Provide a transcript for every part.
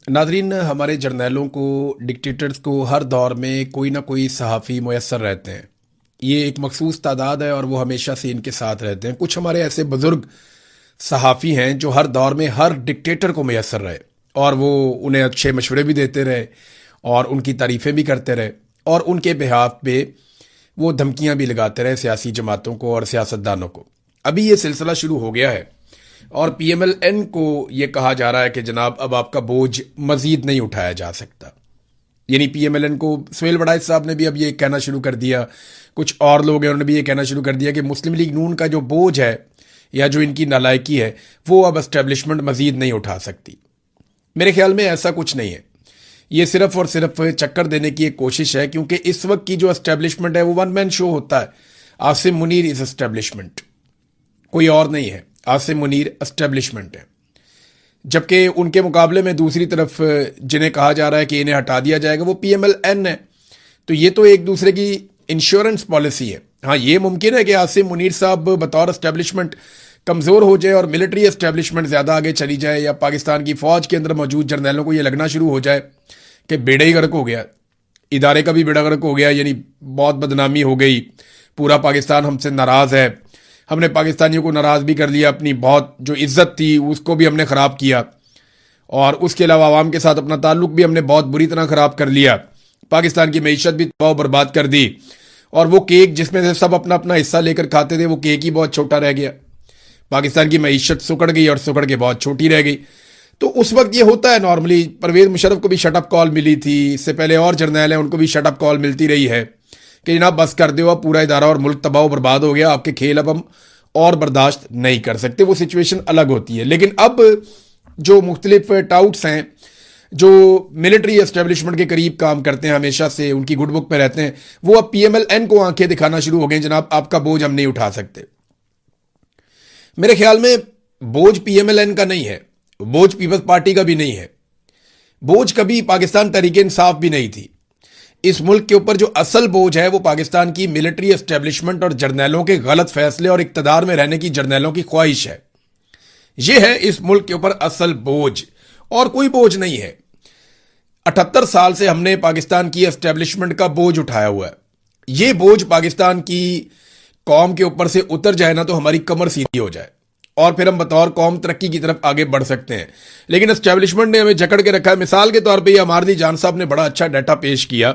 Nadreen, हमारे जर्नैलों को, dictators को हर दौर में कोई ना कोई सहाफ़ी मुयस्सर रहते हैं। ये एक मखसूस तादाद है और वो हमेशा से इनके साथ रहते हैं। कुछ हमारे ऐसे बुज़ुर्ग सहाफ़ी हैं जो हर दौर में हर डिक्टेटर को मुयस्सर रहे और वो उन्हें अच्छे मशवरे भी देते रहे और उनकी तारीफ़ें भी करते रहे और उनके बिहाफ पे वो धमकियां भी लगाते रहे सियासी जमातों को और सियासतदानों को। अभी ये सिलसिला शुरू हो गया है और पीएमएलएन को ये कहा जा रहा है कि जनाब अब आपका बोझ मजीद नहीं उठाया जा सकता। यानी पीएमएलएन को सुहेल वड़ाइच साहब ने भी अब ये कहना शुरू कर दिया, कुछ और लोग हैं उन्होंने भी ये कहना शुरू कर दिया कि मुस्लिम लीग नून का जो बोझ है या जो इनकी नालायकी है वो अब एस्टेब्लिशमेंट मजीद नहीं उठा सकती। मेरे ख्याल में ऐसा कुछ नहीं है। ये सिर्फ और सिर्फ चक्कर देने की एक कोशिश है, क्योंकि इस वक्त की जो एस्टेब्लिशमेंट है वो वन मैन शो होता है। आसिम मुनीर इज एस्टेब्लिशमेंट, कोई और नहीं है। आसिम मुनीर एस्टेब्लिशमेंट है, जबकि उनके मुकाबले में दूसरी तरफ जिन्हें कहा जा रहा है कि इन्हें हटा दिया जाएगा वो पीएमएलएन है। तो ये तो एक दूसरे की इंश्योरेंस पॉलिसी है। हाँ, ये मुमकिन है कि आसिम मुनीर साहब बतौर एस्टेब्लिशमेंट कमज़ोर हो जाए और मिलिट्री एस्टेब्लिशमेंट ज़्यादा आगे चली जाए, या पाकिस्तान की फ़ौज के अंदर मौजूद जर्नैलों को ये लगना शुरू हो जाए कि बेड़ा ही गर्क हो गया, इदारे का भी बेड़ा गर्क हो गया, यानी बहुत बदनामी हो गई, पूरा पाकिस्तान हमसे नाराज़ है, हमने पाकिस्तानियों को नाराज़ भी कर लिया, अपनी बहुत जो इज्जत थी उसको भी हमने ख़राब किया और उसके अलावा आवाम के साथ अपना ताल्लुक भी हमने बहुत बुरी तरह ख़राब कर लिया, पाकिस्तान की मईशत भी तबाह बर्बाद कर दी और वो केक जिसमें से सब अपना अपना हिस्सा लेकर खाते थे वो केक ही बहुत छोटा रह गया। पाकिस्तान की मईशत सुकड़ गई और सुकड़ के बहुत छोटी रह गई। तो उस वक्त ये होता है नॉर्मली। परवेज मुशर्रफ को भी शटअप कॉल मिली थी, इससे पहले और जर्नैल हैं उनको भी शटअप कॉल मिलती रही है कि जनाब बस कर दो, अब पूरा इदारा और मुल्क तबाह बर्बाद हो गया, आपके खेल अब हम और बर्दाश्त नहीं कर सकते। वो सिचुएशन अलग होती है। लेकिन अब जो मुख्तलिफ टाउट्स हैं जो मिलिट्री एस्टेब्लिशमेंट के करीब काम करते हैं, हमेशा से उनकी गुड बुक में रहते हैं, वो अब पीएमएलएन को आंखें दिखाना शुरू हो गए, जनाब आपका बोझ हम नहीं उठा सकते। मेरे ख्याल में बोझ पीएमएलएन का नहीं है, बोझ पीपल्स पार्टी का भी नहीं है, बोझ कभी पाकिस्तान तहरीक इंसाफ भी नहीं थी। इस मुल्क के ऊपर जो असल बोझ है वो पाकिस्तान की मिलिट्री एस्टेब्लिशमेंट और जर्नैलों के गलत फैसले और इक्तदार में रहने की जर्नैलों की ख्वाहिश है। यह है इस मुल्क के ऊपर असल बोझ, और कोई बोझ नहीं है। 78 साल से हमने पाकिस्तान की एस्टेब्लिशमेंट का बोझ उठाया हुआ है। यह बोझ पाकिस्तान की कौम के ऊपर से उतर जाए ना तो हमारी कमर सीधी हो जाए और फिर हम बतौर कौम तरक्की की तरफ आगे बढ़ सकते हैं। लेकिन एस्टेब्लिशमेंट ने हमें जकड़ के रखा है। मिसाल के तौर पे ये अमारदी जान साहब ने बड़ा अच्छा डाटा पेश किया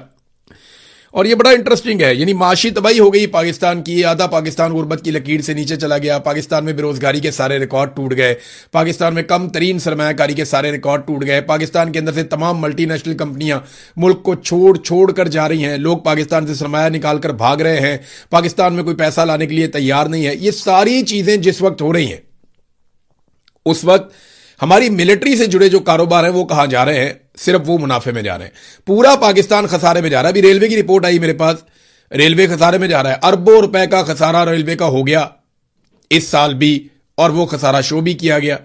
और ये बड़ा इंटरेस्टिंग है। यानी माशी तबाही हो गई पाकिस्तान की, आधा पाकिस्तान गुर्बत की लकीर से नीचे चला गया, पाकिस्तान में बेरोजगारी के सारे रिकॉर्ड टूट गए, पाकिस्तान में कम तरीन सरमायाकारी के सारे रिकॉर्ड टूट गए, पाकिस्तान के अंदर से तमाम मल्टीनेशनल कंपनियां मुल्क को छोड़ छोड़ कर जा रही हैं, लोग पाकिस्तान से सरमाया निकाल कर भाग रहे हैं, पाकिस्तान में कोई पैसा लाने के लिए तैयार नहीं है। ये सारी चीजें जिस वक्त हो रही हैं उस वक्त हमारी मिलिट्री से जुड़े जो कारोबार हैं वो कहां जा रहे हैं? सिर्फ वो मुनाफे में जा रहे हैं। पूरा पाकिस्तान खसारे में जा रहा है। अभी रेलवे की रिपोर्ट आई मेरे पास, रेलवे खसारे में जा रहा है। अरबों रुपए का खसारा रेलवे का हो गया इस साल भी, और वो खसारा शो भी किया गया।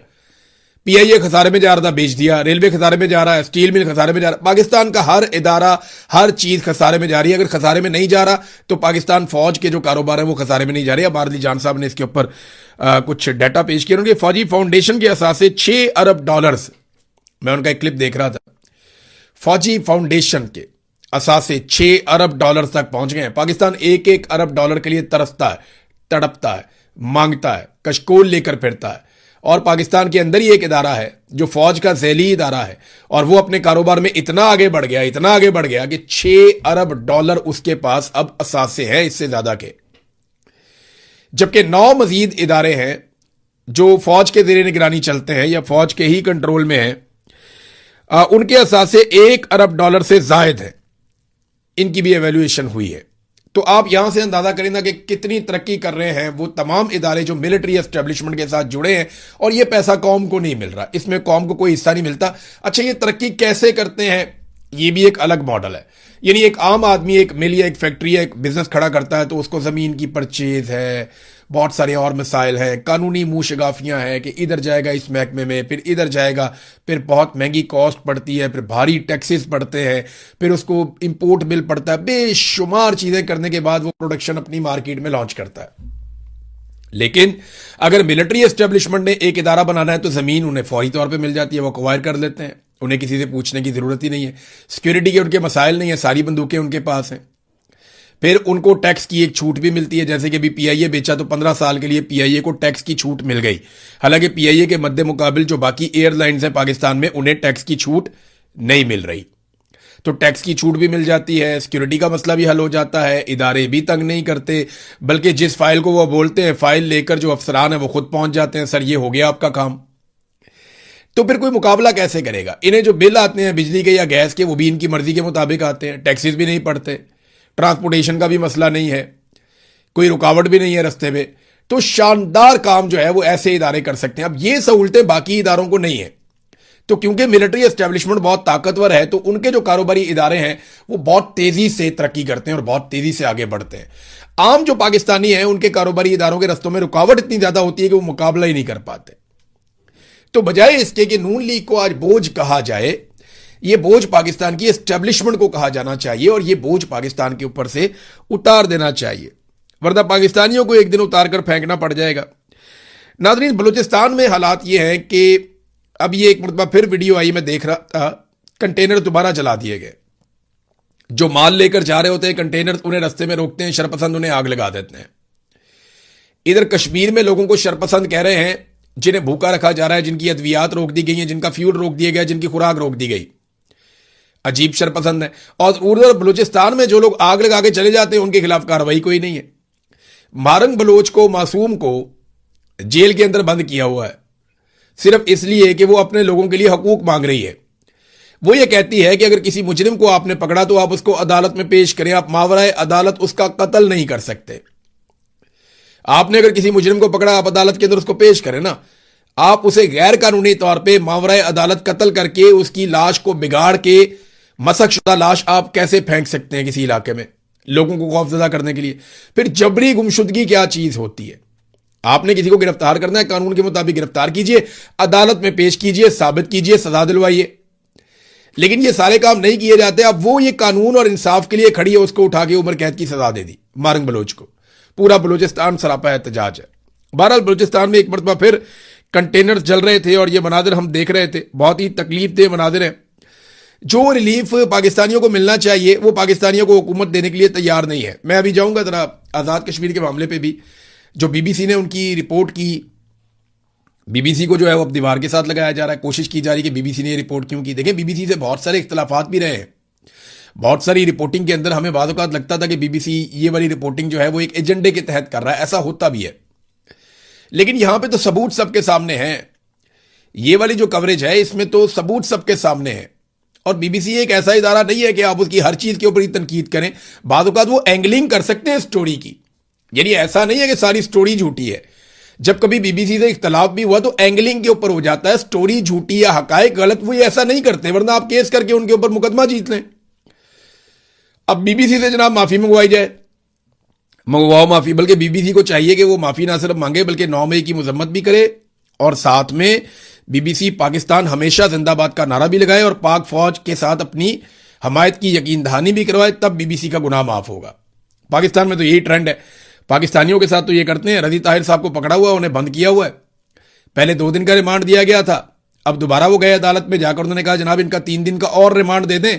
पीआईए खसारे में जा रहा था, बेच दिया। रेलवे खसारे में जा रहा है, स्टील मिल खसारे में जा रहा है। पाकिस्तान का हर इदारा, हर चीज खसारे में जा रही है। अगर खसारे में नहीं जा रहा तो पाकिस्तान फौज के जो कारोबार है वो खसारे में नहीं जा रहे। बारली जान साहब ने इसके ऊपर कुछ डाटा पेश किया। उनके फौजी फाउंडेशन के असास से $6 अरब, मैं उनका एक क्लिप देख रहा था, फौजी फाउंडेशन के असास से $6 अरब तक पहुंच गए हैं। पाकिस्तान एक एक अरब डॉलर के लिए तरसता है, तड़पता है, मांगता है, कशकोल लेकर फिरता है। और पाकिस्तान के अंदर ही एक इदारा है जो फौज का झैली इदारा है और वो अपने कारोबार में इतना आगे बढ़ गया, इतना आगे बढ़ गया कि $6 अरब उसके पास अब असासे हैं, इससे ज्यादा के। जबकि 9 मजीद इदारे हैं जो फौज के जेर निगरानी चलते हैं या फौज के ही कंट्रोल में हैं, उनके असासे $1 अरब से जायद है। इनकी भी एवेल्युएशन हुई है। तो आप यहां से अंदाजा करें ना कि कितनी तरक्की कर रहे हैं वो तमाम इदारे जो मिलिट्री एस्टेब्लिशमेंट के साथ जुड़े हैं, और ये पैसा कौम को नहीं मिल रहा, इसमें कौम को कोई हिस्सा नहीं मिलता। अच्छा, ये तरक्की कैसे करते हैं? ये भी एक अलग मॉडल है। यानी एक आम आदमी एक मिल या एक फैक्ट्री या एक बिजनेस खड़ा करता है तो उसको जमीन की परचेज है, बहुत सारे और मसाइल हैं, कानूनी मुंह शगाफियां हैं कि इधर जाएगा इस महकमे में, फिर इधर जाएगा, फिर बहुत महंगी कॉस्ट पड़ती है, फिर भारी टैक्सेस पड़ते हैं, फिर उसको इंपोर्ट बिल पड़ता है, बेशुमार चीजें करने के बाद वो प्रोडक्शन अपनी मार्केट में लॉन्च करता है। लेकिन अगर मिलिट्री एस्टेब्लिशमेंट ने एक इदारा बनाना है तो जमीन उन्हें फौरी तौर पे मिल जाती है, वो एक्वायर कर लेते हैं उन्हें किसी से पूछने की जरूरत ही नहीं है। सिक्योरिटी के उनके मसाइल नहीं है, सारी बंदूकें उनके पास हैं। फिर उनको टैक्स की एक छूट भी मिलती है, जैसे कि अभी पीआईए बेचा तो 15 साल के लिए पीआईए को टैक्स की छूट मिल गई। हालांकि पीआईए के मद्दे मुकाबिल जो बाकी एयरलाइंस हैं पाकिस्तान में, उन्हें टैक्स की छूट नहीं मिल रही। तो टैक्स की छूट भी मिल जाती है, सिक्योरिटी का मसला भी हल हो जाता है, इदारे भी तंग नहीं करते, बल्कि जिस फाइल को वो बोलते हैं फाइल लेकर जो अफसरान है वो खुद पहुंच जाते हैं, सर ये हो गया आपका काम। तो फिर कोई मुकाबला कैसे करेगा? इन्हें जो बिल आते हैं बिजली के या गैस के, वो भी इनकी मर्जी के मुताबिक आते हैं, टैक्सेस भी नहीं पड़ते, ट्रांसपोर्टेशन का भी मसला नहीं है, कोई रुकावट भी नहीं है रास्ते में। तो शानदार काम जो है वो ऐसे इदारे कर सकते हैं। अब ये सहूलतें बाकी इदारों को नहीं है, तो क्योंकि मिलिट्री एस्टेब्लिशमेंट बहुत ताकतवर है, तो उनके जो कारोबारी इदारे हैं वो बहुत तेजी से तरक्की करते हैं और बहुत तेजी से आगे बढ़ते हैं। आम जो पाकिस्तानी हैं उनके कारोबारी इदारों के रस्तों में रुकावट इतनी ज्यादा होती है कि वो मुकाबला ही नहीं कर पाते। तो बजाय इसके कि नून लीग को आज बोझ कहा जाए, ये बोझ पाकिस्तान की एस्टेब्लिशमेंट को कहा जाना चाहिए और ये बोझ पाकिस्तान के ऊपर से उतार देना चाहिए, वरना पाकिस्तानियों को एक दिन उतार कर फेंकना पड़ जाएगा। नाज़रीन, बलूचिस्तान में हालात ये हैं कि अब ये एक मरतबा फिर वीडियो आई, मैं देख रहा था, कंटेनर दोबारा चला दिए गए। जो माल लेकर जा रहे होते हैं कंटेनर, उन्हें रास्ते में रोकते हैं, शरपसंद उन्हें आग लगा देते हैं। इधर कश्मीर में लोगों को शरपसंद कह रहे हैं जिन्हें भूखा रखा जा रहा है, जिनकी अद्वियात रोक दी गई हैं, जिनका फ्यूल रोक दिया गया, जिनकी खुराक रोक दी गई। अजीब शरपसंद है। और उधर बलूचिस्तान में जो लोग आग लगा के चले जाते हैं उनके खिलाफ कार्रवाई कोई नहीं है। मारंग बलोच को, मासूम को जेल के अंदर बंद किया हुआ है सिर्फ इसलिए कि वो अपने लोगों के लिए हकूक मांग रही है। वो ये कहती है कि अगर किसी मुजरिम को आपने पकड़ा तो आप उसको अदालत में पेश करें, आप मावराए अदालत उसका कत्ल नहीं कर सकते। आपने अगर किसी मुजरिम को पकड़ा, आप अदालत के अंदर उसको पेश करें ना, आप उसे गैर कानूनी तौर पे मावराए अदालत कत्ल करके उसकी लाश को बिगाड़ के, मसकशुदा लाश आप कैसे फेंक सकते हैं किसी इलाके में लोगों को खौफजदा करने के लिए? फिर जबरी गुमशुदगी क्या चीज होती है? आपने किसी को गिरफ्तार करना है, कानून के मुताबिक गिरफ्तार कीजिए, अदालत में पेश कीजिए, साबित कीजिए, सजा दिलवाइए। लेकिन ये सारे काम नहीं किए जाते। अब वो ये कानून और इंसाफ के लिए खड़ी है, उसको उठा के उम्र कैद की सजा दे दी मारंग बलोच को। पूरा बलूचिस्तान सरापा एहतजाज है। बहरहाल बलूचिस्तान में एक मरतबा फिर कंटेनर जल रहे थे और ये मनाजिर हम देख रहे थे, बहुत ही तकलीफ दे मनाजिर हैं। जो रिलीफ पाकिस्तानियों को मिलना चाहिए वो पाकिस्तानियों को हुकूमत देने के लिए तैयार नहीं है। मैं अभी जाऊंगा जरा आज़ाद कश्मीर के मामले पे भी, जो बीबीसी ने उनकी रिपोर्ट की, बीबीसी को जो है वो अब दीवार के साथ लगाया जा रहा है। कोशिश की जा रही है कि बीबीसी ने ये रिपोर्ट क्यों की। देखें, बीबीसी से बहुत सारे इख्तलाफात भी रहे हैं। बहुत सारी रिपोर्टिंग के अंदर हमें बाद औक़ात लगता था कि बीबीसी ये वाली रिपोर्टिंग जो है वो एक एजेंडे के तहत कर रहा है, ऐसा होता भी है। लेकिन यहां पे तो सबूत सबके सामने हैं। ये वाली जो कवरेज है इसमें तो सबूत सबके सामने है। और बीबीसी एक ऐसा इदारा नहीं है कि आप उसकी हर चीज के ऊपर ही तनकीद करें। बाद औक़ात वो एंगलिंग कर सकते हैं स्टोरी की, यानी ऐसा नहीं है कि सारी स्टोरी झूठी है। जब कभी बीबीसी से इख्तलाफ भी हुआ तो एंगलिंग के ऊपर हो जाता है, स्टोरी झूठी या हकायक गलत, वो ऐसा नहीं करते, वरना आप केस करके उनके ऊपर मुकदमा जीत लें। अब बीबीसी से जनाब माफी मंगवाई जाए, मंगवाओ माफी। बल्कि बीबीसी को चाहिए कि वो माफी ना सिर्फ मांगे बल्कि 9 मई की मजम्मत भी करे और साथ में बीबीसी पाकिस्तान हमेशा जिंदाबाद का नारा भी लगाए और पाक फौज के साथ अपनी हमायत की यकीन दहानी भी करवाए, तब बीबीसी का गुनाह माफ होगा। पाकिस्तान में तो यही ट्रेंड है। पाकिस्तानियों के साथ तो ये करते हैं। रज़ी ताहिर साहब को पकड़ा हुआ है, उन्हें बंद किया हुआ है। पहले 2 दिन का रिमांड दिया गया था, अब दोबारा वो गए अदालत में जाकर, उन्होंने कहा जनाब इनका 3 दिन का और रिमांड दे दें,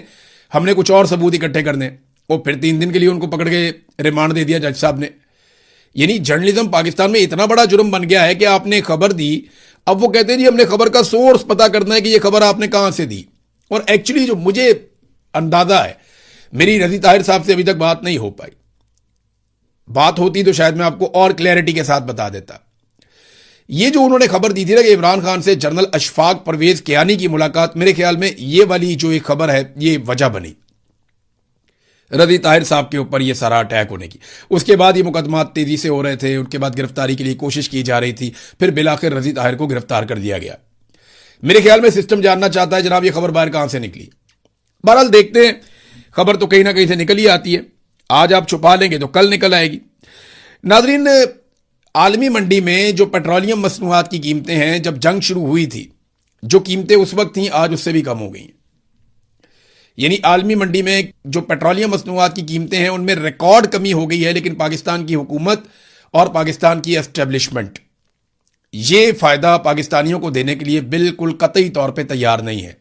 हमने कुछ और सबूत इकट्ठे करने। और फिर 3 दिन के लिए उनको पकड़ के रिमांड दे दिया जज साहब ने। यानी जर्नलिज्म पाकिस्तान में इतना बड़ा जुर्म बन गया है कि आपने खबर दी, अब वो कहते हैं जी हमने खबर का सोर्स पता करना है कि ये खबर आपने कहां से दी। और एक्चुअली जो मुझे अंदाजा है, मेरी रज़ी ताहिर साहब से अभी तक बात नहीं हो पाई। बात होती तो शायद मैं आपको और क्लैरिटी के साथ बता देता। ये जो उन्होंने खबर दी थी ना कि इमरान खान से जनरल अशफाक परवेज कियानी की मुलाकात, मेरे ख्याल में ये वाली जो एक खबर है ये वजह बनी रज़ी ताहिर साहब के ऊपर ये सारा अटैक होने की। उसके बाद ये मुकदमा तेजी से हो रहे थे, उनके बाद गिरफ्तारी के लिए कोशिश की जा रही थी, फिर बिलाखिर रज़ी ताहिर को गिरफ्तार कर दिया गया। मेरे ख्याल में सिस्टम जानना चाहता है जनाब ये खबर बाहर कहां से निकली। बहरहाल देखते हैं, खबर तो कहीं ना कहीं से निकल ही आती है। आज आप छुपा लेंगे तो कल निकल आएगी। नाजरीन, आलमी मंडी में जो पेट्रोलियम मसनूआत की कीमतें हैं, जब जंग शुरू हुई थी, जो कीमतें उस वक्त थीं आज उससे भी कम हो गई हैं। यानी आलमी मंडी में जो पेट्रोलियम मसनूआत की कीमतें हैं उनमें रिकॉर्ड कमी हो गई है। लेकिन पाकिस्तान की हुकूमत और पाकिस्तान की एस्टेब्लिशमेंट ये फायदा पाकिस्तानियों को देने के लिए बिल्कुल कतई तौर पे तैयार नहीं है।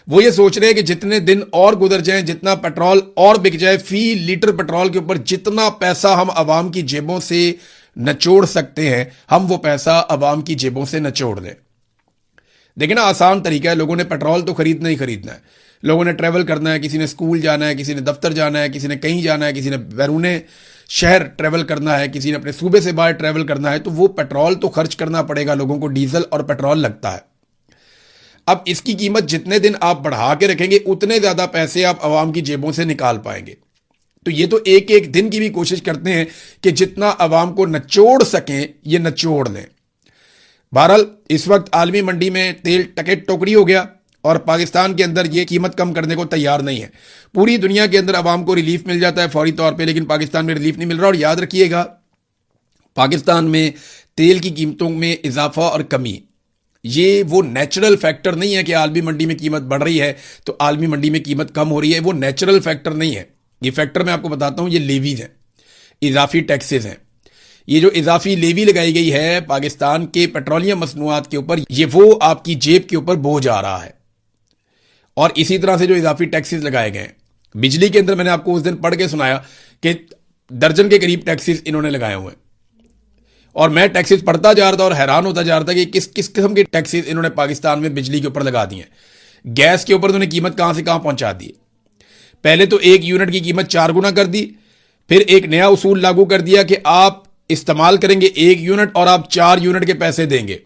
वो ये सोच रहे हैं कि जितने दिन और गुजर जाएं, जितना पेट्रोल और बिक जाए, फी लीटर पेट्रोल के ऊपर जितना पैसा हम आवाम की जेबों से नचोड़ सकते हैं, हम वो पैसा आवाम की जेबों से नचोड़ दें। देखिए ना, आसान तरीका है। लोगों ने पेट्रोल तो खरीदना ही खरीदना है, लोगों ने ट्रैवल करना है, किसी ने स्कूल जाना है, किसी ने दफ्तर जाना है, किसी ने कहीं जाना है, किसी ने बैरूने शहर ट्रैवल करना है, किसी ने अपने सूबे से बाहर ट्रैवल करना है, तो वो पेट्रोल तो खर्च करना पड़ेगा लोगों को। डीजल और पेट्रोल लगता है। अब इसकी कीमत जितने दिन आप बढ़ा के रखेंगे, उतने ज्यादा पैसे आप आवाम की जेबों से निकाल पाएंगे। तो ये तो एक एक दिन की भी कोशिश करते हैं कि जितना आवाम को नचोड़ सकें, ये नचोड़ लें। बहरहाल इस वक्त आलमी मंडी में तेल टके टोकरी हो गया और पाकिस्तान के अंदर ये कीमत कम करने को तैयार नहीं है। पूरी दुनिया के अंदर आवाम को रिलीफ मिल जाता है फौरी तौर पे, लेकिन पाकिस्तान में रिलीफ नहीं मिल रहा। और याद रखिएगा, पाकिस्तान में तेल की कीमतों में इजाफा और कमी, ये वो नेचुरल फैक्टर नहीं है कि आलमी मंडी में कीमत बढ़ रही है तो आलमी मंडी में कीमत कम हो रही है। वो नेचुरल फैक्टर नहीं है। ये फैक्टर मैं आपको बताता हूं, ये लेवीज हैं, इजाफी टैक्सेस हैं। ये जो इजाफी लेवी लगाई गई है पाकिस्तान के पेट्रोलियम मसनूआत के ऊपर, ये वो आपकी जेब के ऊपर बोझ आ रहा है। और इसी तरह से जो इजाफी टैक्सेस लगाए गए हैं, बिजली के अंदर मैंने आपको उस दिन पढ़ के सुनाया कि दर्जन के करीब टैक्सेस इन्होंने लगाए हुए हैं। और मैं टैक्सेस पढ़ता जा रहा था और हैरान होता जा रहा था कि किस किस किस्म के टैक्सेस इन्होंने पाकिस्तान में बिजली के ऊपर लगा दिए। गैस के ऊपर उन्होंने कीमत कहां से कहां पहुंचा दी। पहले तो एक यूनिट की कीमत 4 गुना कर दी, फिर एक नया उसूल लागू कर दिया कि आप इस्तेमाल करेंगे 1 यूनिट और आप 4 यूनिट के पैसे देंगे।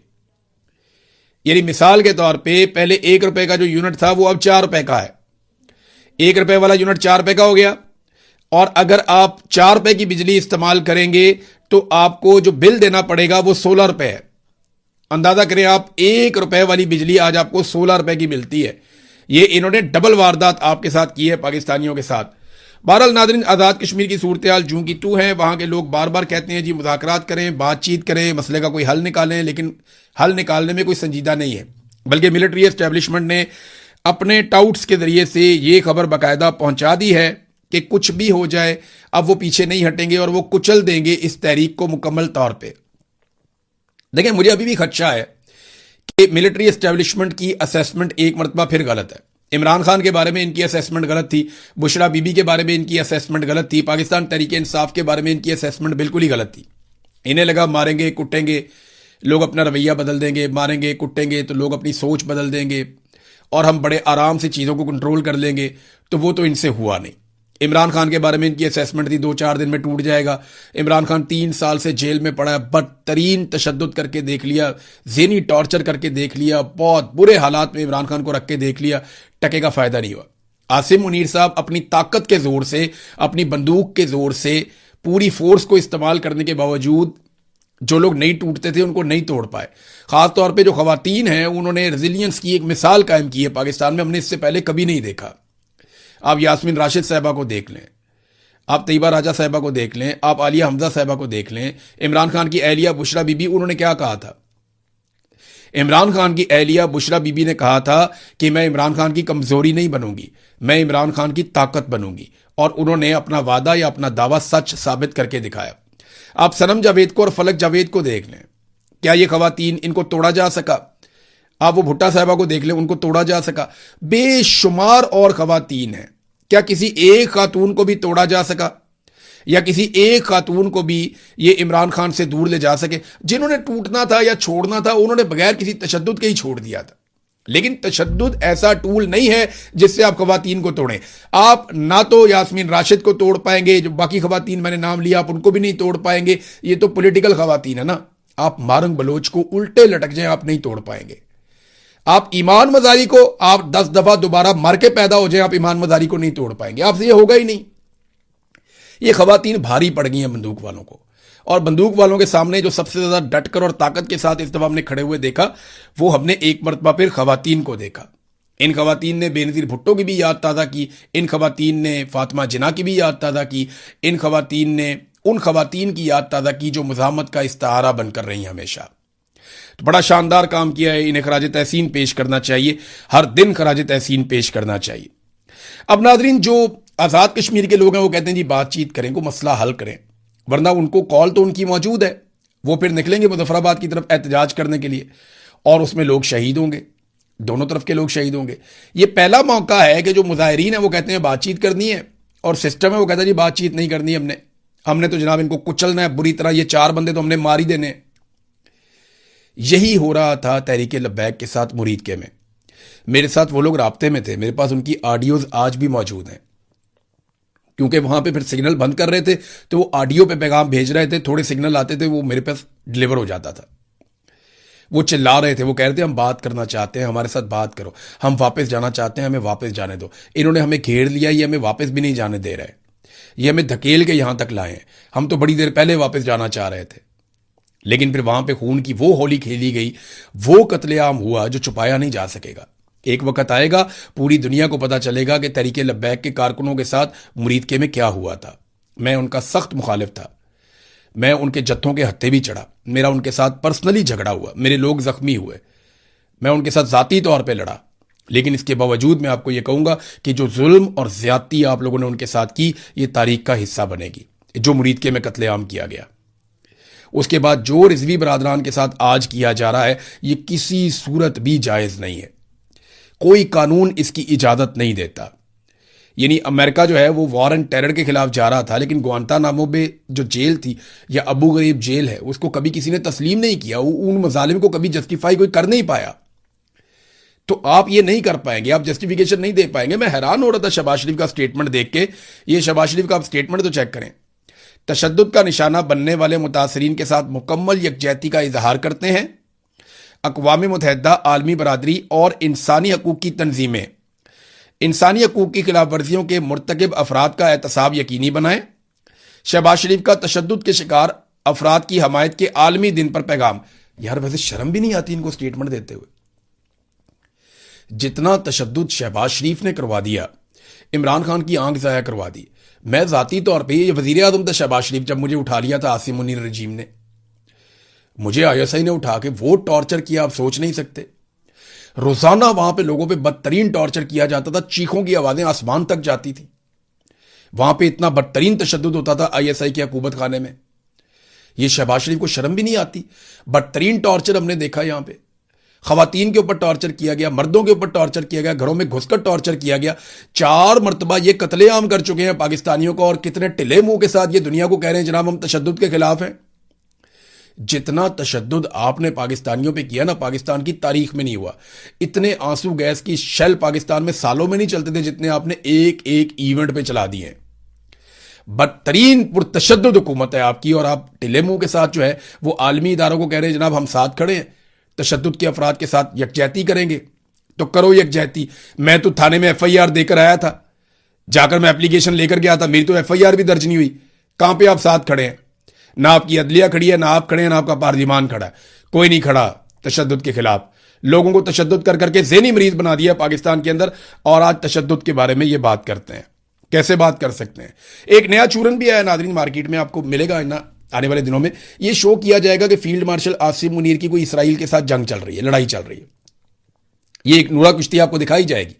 यानी मिसाल के तौर पे पहले 1 रुपए का जो यूनिट था वो अब 4 रुपए का है। 1 रुपए वाला यूनिट 4 रुपए का हो गया। और अगर आप 4 रुपए की बिजली इस्तेमाल करेंगे तो आपको जो बिल देना पड़ेगा वो 16 रुपए है। अंदाजा करें आप, 1 रुपए वाली बिजली आज आपको 16 रुपए की मिलती है। ये इन्होंने डबल वारदात आपके साथ की है, पाकिस्तानियों के साथ। बहरहाल नाज़रीन, आज़ाद कश्मीर की सूरत हाल जूं की तू है। वहां के लोग बार बार कहते हैं जी मुज़ाकरात करें, बातचीत करें, मसले का कोई हल निकालें, लेकिन हल निकालने में कोई संजीदा नहीं है। बल्कि मिलिट्री एस्टेब्लिशमेंट ने अपने टाउट्स के जरिए से ये खबर बाकायदा पहुंचा दी है कि कुछ भी हो जाए, अब वो पीछे नहीं हटेंगे और वो कुचल देंगे इस तहरीक को मुकम्मल तौर पे। देखिए, मुझे अभी भी खदशा है कि मिलिट्री एस्टेब्लिशमेंट की असेसमेंट एक मरतबा फिर गलत है। इमरान खान के बारे में इनकी असेसमेंट गलत थी, बुशरा बीबी के बारे में इनकी असेसमेंट गलत थी, पाकिस्तान तहरीक इंसाफ के बारे में इनकी असेसमेंट बिल्कुल ही गलत थी। इन्हें लगा मारेंगे कुटेंगे लोग अपना रवैया बदल देंगे, मारेंगे कुटेंगे तो लोग अपनी सोच बदल देंगे और हम बड़े आराम से चीज़ों को कंट्रोल कर लेंगे। तो वो तो इनसे हुआ नहीं। इमरान खान के बारे में इनकी असेसमेंट थी 2-4 दिन में टूट जाएगा। इमरान खान 3 साल से जेल में पड़ा है, बदतरीन तशद्दुद करके देख लिया, ज़हनी टॉर्चर करके देख लिया, बहुत बुरे हालात में इमरान खान को रख के देख लिया, टके का फायदा नहीं हुआ। आसिम मुनीर साहब अपनी ताकत के जोर से, अपनी बंदूक के जोर से, पूरी फोर्स को इस्तेमाल करने के बावजूद जो लोग नहीं टूटते थे उनको नहीं तोड़ पाए। खासतौर पर जो खवातीन हैं, उन्होंने रेजिलियंस की एक मिसाल कायम की है पाकिस्तान में, हमने इससे पहले कभी नहीं देखा। आप यास्मीन राशिद साहिबा को देख लें, आप तैयबा राजा साहिबा को देख लें, आप आलिया हमजा साहिबा को देख लें, इमरान खान की अहलिया बुशरा बीबी, उन्होंने क्या कहा था? इमरान खान की अहलिया बुशरा बीबी ने कहा था कि मैं इमरान खान की कमजोरी नहीं बनूंगी, मैं इमरान खान की ताकत बनूंगी। और उन्होंने अपना वादा या अपना दावा सच साबित करके दिखाया। आप सनम जावेद को और फलक जावेद को देख लें, क्या ये खवातीन, इनको तोड़ा जा सका? आप वो भुट्टा साहिबा को देख लें, उनको तोड़ा जा सका? बेशुमार और खवातीन हैं, क्या किसी एक खातून को भी तोड़ा जा सका? या किसी एक खातून को भी ये इमरान खान से दूर ले जा सके? जिन्होंने टूटना था या छोड़ना था, उन्होंने बगैर किसी तशद्दुद के ही छोड़ दिया था। लेकिन तशद्दुद ऐसा टूल नहीं है जिससे आप खवातीन को तोड़ें। आप ना तो यास्मीन राशिद को तोड़ पाएंगे, जो बाकी खवातीन मैंने नाम लिया आप उनको भी नहीं तोड़ पाएंगे। ये तो पॉलिटिकल खवातीन है ना। आप मारंग बलोच को उल्टे लटक जाएं, आप नहीं तोड़ पाएंगे। आप ईमान मजारी को, आप 10 दफा दोबारा मर के पैदा हो जाए, आप ईमान मजारी को नहीं तोड़ पाएंगे, आपसे ये होगा ही नहीं। ये खवातीन भारी पड़ गई हैं बंदूक वालों को, और बंदूक वालों के सामने जो सबसे ज्यादा डटकर और ताकत के साथ इस दफा हमने खड़े हुए देखा, वो हमने एक मरतबा फिर खवातीन को देखा। इन खवातीन ने बेनजीर भुट्टो की भी याद ताज़ा की, इन खवातीन ने फातिमा जिन्ना की भी याद ताज़ा की, इन खवातीन ने उन खवातीन की याद ताज़ा की जो मुज़ाहमत का इस्तारा बनकर रही हमेशा। तो बड़ा शानदार काम किया है, इन्हें खराज तहसीन पेश करना चाहिए, हर दिन खराज तहसीन पेश करना चाहिए। अब नाजरीन, जो आज़ाद कश्मीर के लोग हैं वो कहते हैं जी बातचीत करें, को मसला हल करें, वरना उनको कॉल तो उनकी मौजूद है, वो फिर निकलेंगे मुजफ्फराबाद की तरफ एहतजाज करने के लिए और उसमें लोग शहीद होंगे। दोनों तरफ के लोग शहीद होंगे। ये पहला मौका है कि जो मुजाहिरीन है वो कहते हैं बातचीत करनी है, और सिस्टम है वो कहता है जी बातचीत नहीं करनी, हमने तो जनाब इनको कुचलना है बुरी तरह, ये 4 बंदे तो हमने मार ही देने। यही हो रहा था तहरीक लब्बैक के साथ मुरीद के में। मेरे साथ वो लोग राब्ते में थे, मेरे पास उनकी ऑडियोज आज भी मौजूद हैं, क्योंकि वहां पे फिर सिग्नल बंद कर रहे थे तो वो ऑडियो पे पैगाम भेज रहे थे, थोड़े सिग्नल आते थे वो मेरे पास डिलीवर हो जाता था। वो चिल्ला रहे थे, वो कह रहे थे हम बात करना चाहते हैं, हमारे साथ बात करो, हम वापस जाना चाहते हैं, हमें वापस जाने दो। इन्होंने हमें घेर लिया, ये हमें वापस भी नहीं जाने दे रहे, ये हमें धकेल के यहां तक लाए हैं, हम तो बड़ी देर पहले वापस जाना चाह रहे थे। लेकिन फिर वहां पे खून की वो होली खेली गई, वो कत्लेआम हुआ जो छुपाया नहीं जा सकेगा। एक वक्त आएगा पूरी दुनिया को पता चलेगा कि तहरीक लब्बैक के कारकुनों के साथ मुरीद के में क्या हुआ था। मैं उनका सख्त मुखालिफ था, मैं उनके जत्थों के हत्थे भी चढ़ा, मेरा उनके साथ पर्सनली झगड़ा हुआ, मेरे लोग जख्मी हुए, मैं उनके साथ जाती तौर पे लड़ा। लेकिन इसके बावजूद मैं आपको यह कहूंगा कि जो जुल्म और ज्यादती आप लोगों ने उनके साथ की, ये तारीख का हिस्सा बनेगी। जो मुरीद के में कत्लेआम किया गया, उसके बाद जो रिजवी बरादरान के साथ आज किया जा रहा है, ये किसी सूरत भी जायज नहीं है, कोई कानून इसकी इजाजत नहीं देता। यानी अमेरिका जो है वो वॉर एंड टेरर के खिलाफ जा रहा था, लेकिन ग्वांतानामो बे जो जेल थी या अबू गरीब जेल है, उसको कभी किसी ने तस्लीम नहीं किया, उन मजालिम को कभी जस्टिफाई कोई कर नहीं पाया। तो आप ये नहीं कर पाएंगे, आप जस्टिफिकेशन नहीं दे पाएंगे। मैं हैरान हो रहा था शहबाज शरीफ का स्टेटमेंट देख के। ये शहबाज शरीफ का आप स्टेटमेंट तो चेक करें। तशद्दुद का निशाना बनने वाले मुतासरीन के साथ मुकम्मल यकजहती का इजहार करते हैं। अक़वाम मुत्तहिदा, आलमी बरादरी और इंसानी हकूक़ की तंजीमें इंसानी हकूक़ की खिलाफ वर्जियों के मुर्तकिब अफराद का एहतसाब यकीनी बनाएं। शहबाज शरीफ का तशद्दुद के शिकार अफराद की हमायत के आलमी दिन पर पैगाम। यार वैसे शर्म भी नहीं आती इनको स्टेटमेंट देते हुए। जितना तशद्दुद शहबाज शरीफ ने करवा दिया, इमरान खान की आंख ज़ाया करवा दी। मैं ज़ाती तौर पर, ये वज़ीर आज़म था शहबाज शरीफ, जब मुझे उठा लिया था आसिम मुनीर रजीम ने, मुझे ISI ने उठा के वो टॉर्चर किया, आप सोच नहीं सकते। रोजाना वहां पे लोगों पे बदतरीन टॉर्चर किया जाता था, चीखों की आवाजें आसमान तक जाती थी। वहां पे इतना बदतरीन तशद्दुद होता था ISI के हुकूमत खाने में। ये शहबाज शरीफ को शर्म भी नहीं आती। बदतरीन टॉर्चर हमने देखा यहां पे, खवातीन के ऊपर टॉर्चर किया गया, मर्दों के ऊपर टॉर्चर किया गया, घरों में घुसकर टॉर्चर किया गया। 4 मरतबा ये कत्लेआम कर चुके हैं पाकिस्तानियों को, और कितने टिले मुंह के साथ ये दुनिया को कह रहे हैं जनाब हम तशद्दुद के खिलाफ हैं। जितना तशद्दुद आपने पाकिस्तानियों पे किया ना, पाकिस्तान की तारीख में नहीं हुआ। इतने आंसू गैस की शेल पाकिस्तान में सालों में नहीं चलते थे जितने आपने एक एक इवेंट पे चला दिए। बदतरीन पुरतशद्दुद हुकूमत है आपकी, और आप टिले मुंह के साथ जो है वो आलमी इदारों को कह रहे हैं जनाब हम साथ खड़े हैं, तशद्दुद के अफराद के साथ यकजहती करेंगे। तो करो यकजहती। मैं तो थाने में FIR देकर आया था, जाकर मैं एप्लीकेशन लेकर गया था, मेरी तो FIR भी दर्ज नहीं हुई। कहां पे आप साथ खड़े हैं? ना आपकी अदलिया खड़ी है, ना आप खड़े हैं, ना आपका पार्लिमान खड़ा है, कोई नहीं खड़ा तशद्दुद के खिलाफ। लोगों को तशद्दुद कर करके ज़हनी मरीज बना दिया पाकिस्तान के अंदर, और आज तशद्दुद के बारे में ये बात करते हैं। कैसे बात कर सकते हैं? एक नया चूरन भी आया नादरीन, मार्केट में आपको मिलेगा ना आने वाले दिनों में। ये शो किया जाएगा कि फील्ड मार्शल आसिम मुनीर की कोई इसराइल के साथ जंग चल रही है, लड़ाई चल रही है। ये एक नूरा कुश्ती आपको दिखाई जाएगी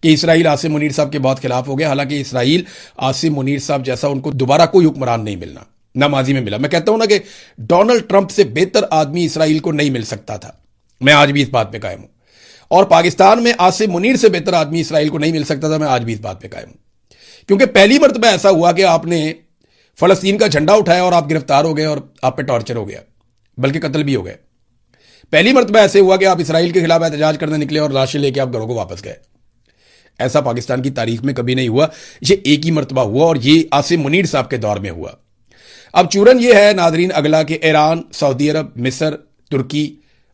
कि इसराइल आसिम मुनीर साहब के बहुत खिलाफ हो गया। हालांकि इसराइल आसिम मुनीर साहब जैसा उनको दोबारा कोई हुक्मरान नहीं मिलना, ना माजी में मिला। मैं कहता हूं ना कि डोनाल्ड ट्रंप से बेहतर आदमी इसराइल को नहीं मिल सकता था, मैं आज भी इस बात पे कायम हूं। और पाकिस्तान में आसिम मुनीर से बेहतर आदमी इसराइल को नहीं मिल सकता था, मैं आज भी इस बात पे कायम हूं। क्योंकि पहली मरतबा ऐसा हुआ कि आपने फलस्तीन का झंडा उठाया और आप गिरफ्तार हो गए और आप पे टॉर्चर हो गया, बल्कि कत्ल भी हो गए। पहली मरतबा ऐसे हुआ कि आप इसराइल के खिलाफ एहतजाज करने निकले और लाशें लेके आप घरों को वापस गए। ऐसा पाकिस्तान की तारीख में कभी नहीं हुआ। ये एक ही मरतबा हुआ, और ये आसिम मुनीर साहब के दौर में हुआ। अब चूरन ये है नादरीन अगला कि ईरान, सऊदी अरब, मिस्र, तुर्की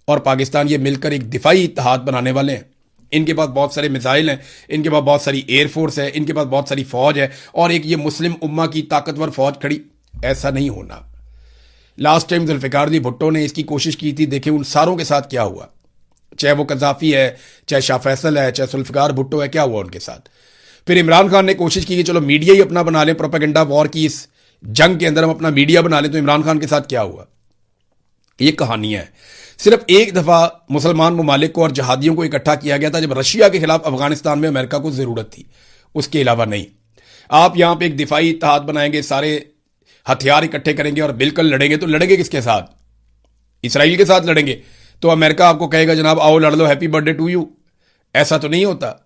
और पाकिस्तान ये मिलकर एक दिफाई इत्तेहाद बनाने वाले हैं। इनके पास बहुत सारे मिसाइल हैं, इनके पास बहुत सारी एयरफोर्स है, इनके पास बहुत सारी फौज है, और एक ये मुस्लिम उम्मा की ताकतवर फौज खड़ी। ऐसा नहीं होना। लास्ट टाइम जुल्फिकार अली भुट्टो ने इसकी कोशिश की थी, देखे उन सारों के साथ क्या हुआ। चाहे वो कज़ाफी है, चाहे शाह फैसल है, चाहे जुल्फिकार भुट्टो है, क्या हुआ उनके साथ। फिर इमरान खान ने कोशिश की कि चलो मीडिया ही अपना बना लें, प्रोपेगेंडा वॉर की इस जंग के अंदर हम अपना मीडिया बना लें। तो इमरान खान के साथ क्या हुआ? ये कहानियां हैं। सिर्फ एक दफा मुसलमान ममालिक को और जहादियों को इकट्ठा किया गया था जब रशिया के खिलाफ अफगानिस्तान में अमेरिका को जरूरत थी, उसके अलावा नहीं। आप यहां पे एक दिफाई इत्तेहाद बनाएंगे, सारे हथियार इकट्ठे करेंगे और मिलकर लड़ेंगे, तो लड़ेंगे किसके साथ? इसराइल के साथ लड़ेंगे। तो अमेरिका आपको कहेगा जनाब आओ लड़ लो, हैप्पी बर्थडे टू यू। ऐसा तो नहीं होता,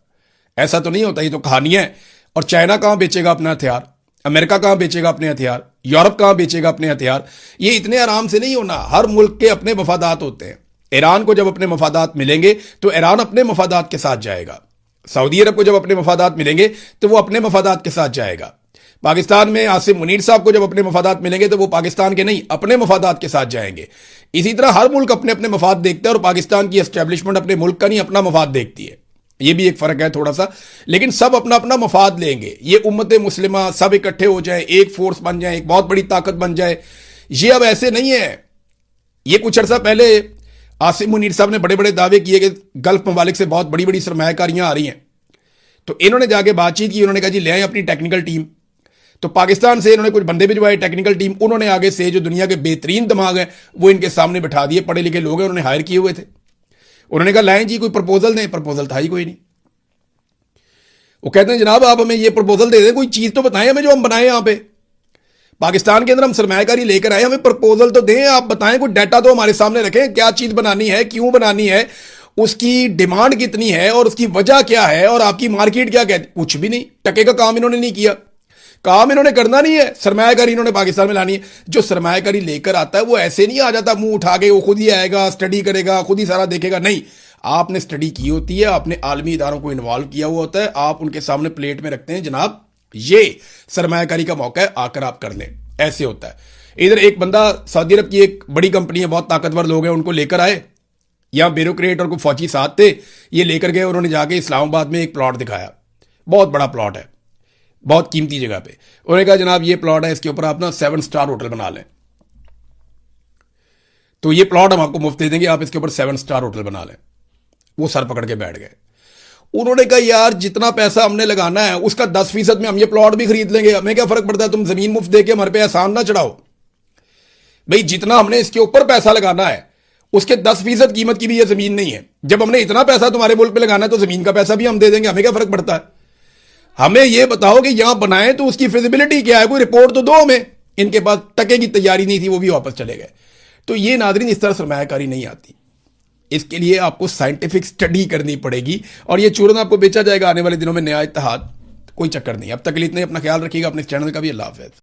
ऐसा तो नहीं होता, ये तो कहानियां है। और चाइना कहां बेचेगा अपना हथियार, अमेरिका कहां बेचेगा अपने हथियार, यूरोप कहां बेचेगा अपने हथियार। ये इतने आराम से नहीं होना। हर मुल्क के अपने मफादात होते हैं। ईरान को जब अपने मफादात मिलेंगे तो ईरान अपने मफादात के साथ जाएगा। सऊदी अरब को जब अपने मफादात मिलेंगे तो वो अपने मफादात के साथ जाएगा। पाकिस्तान में आसिम मुनीर साहब को जब अपने मफादात मिलेंगे तो वो पाकिस्तान के नहीं, अपने मफादात के साथ जाएंगे। इसी तरह हर मुल्क अपने अपने मफाद देखता है और पाकिस्तान की एस्टेब्लिशमेंट अपने मुल्क का नहीं, अपना मफाद देखती है। ये भी एक फर्क है थोड़ा सा, लेकिन सब अपना अपना मफाद लेंगे। ये उम्मत मुस्लिमा सब इकट्ठे हो जाए, एक फोर्स बन जाए, एक बहुत बड़ी ताकत बन जाए, ये अब ऐसे नहीं है। ये कुछ अर्सा पहले आसिम मुनीर साहब ने बड़े बड़े दावे किए कि गल्फ ममालिक से बहुत बड़ी बड़ी सरमायाकारियां आ रही हैं। तो इन्होंने जाके बातचीत की, उन्होंने कहा जी ले आए अपनी टेक्निकल टीम। तो पाकिस्तान से इन्होंने कुछ बंदे भिजवाए टेक्निकल टीम, उन्होंने आगे से जो दुनिया के बेहतरीन दिमाग हैं वो इनके सामने बिठा दिए, पढ़े लिखे लोग हैं, उन्होंने हायर किए हुए थे। उन्होंने कहा लाएं जी कोई प्रपोजल दें, प्रपोजल था ही कोई नहीं। वो कहते हैं जनाब आप हमें ये प्रपोजल दे दें, कोई चीज तो बताएं हमें जो हम बनाए यहां पे। पाकिस्तान के अंदर हम सरमायाकारी लेकर आए, हमें प्रपोजल तो दें, आप बताएं, कोई डाटा तो हमारे सामने रखें, क्या चीज बनानी है, क्यों बनानी है, उसकी डिमांड कितनी है और उसकी वजह क्या है और आपकी मार्केट क्या कहती। कुछ भी नहीं, टके का काम इन्होंने नहीं किया। काम इन्होंने करना नहीं है, सरमायाकारी इन्होंने पाकिस्तान में लानी है। जो सरमायाकारी लेकर आता है वो ऐसे नहीं आ जाता मुंह उठा के, वो खुद ही आएगा, स्टडी करेगा, खुद ही सारा देखेगा। नहीं, आपने स्टडी की होती है, आपने आलमी इदारों को इन्वॉल्व किया हुआ होता है, आप उनके सामने प्लेट में रखते हैं जनाब ये सरमायाकारी का मौका है, आकर आप कर लें। ऐसे होता है। इधर एक बंदा सऊदी अरब की एक बड़ी कंपनी है, बहुत ताकतवर लोग हैं, उनको लेकर आए, यहां ब्यूरोक्रेट और कुछ फौजी साथ थे, ये लेकर गए, उन्होंने जाके इस्लामाबाद में एक प्लॉट दिखाया, बहुत बड़ा प्लॉट है, बहुत कीमती जगह पे। उन्होंने कहा जनाब ये प्लॉट है, इसके ऊपर आप ना 7 स्टार होटल बना लें, तो ये प्लॉट हम आपको मुफ्त दे देंगे, आप इसके ऊपर 7 स्टार होटल बना लें। वो सर पकड़ के बैठ गए। उन्होंने कहा यार जितना पैसा हमने लगाना है उसका 10% में हम ये प्लॉट भी खरीद लेंगे, हमें क्या फर्क पड़ता है, तुम जमीन मुफ्त देके हमारे पे एहसान ना चढ़ाओ। भाई जितना हमने इसके ऊपर पैसा लगाना है उसके 10% कीमत की भी ये जमीन नहीं है। जब हमने इतना पैसा तुम्हारे मुल्क पे लगाना है तो जमीन का पैसा भी हम दे देंगे, हमें क्या फर्क पड़ता है। हमें यह बताओ कि यहां बनाए तो उसकी फिजिबिलिटी क्या है, कोई रिपोर्ट तो दो हमें। इनके पास टके की तैयारी नहीं थी, वो भी वापस चले गए। तो ये नादरीन इस तरह सरमायाकारी नहीं आती, इसके लिए आपको साइंटिफिक स्टडी करनी पड़ेगी और ये चूरन आपको बेचा जाएगा आने वाले दिनों में नया इत्तेहाद। कोई चक्कर नहीं। अब तक के लिए इतना ही, अपना ख्याल रखिएगा, अपने चैनल का भी। अल्लाह हाफ़िज़।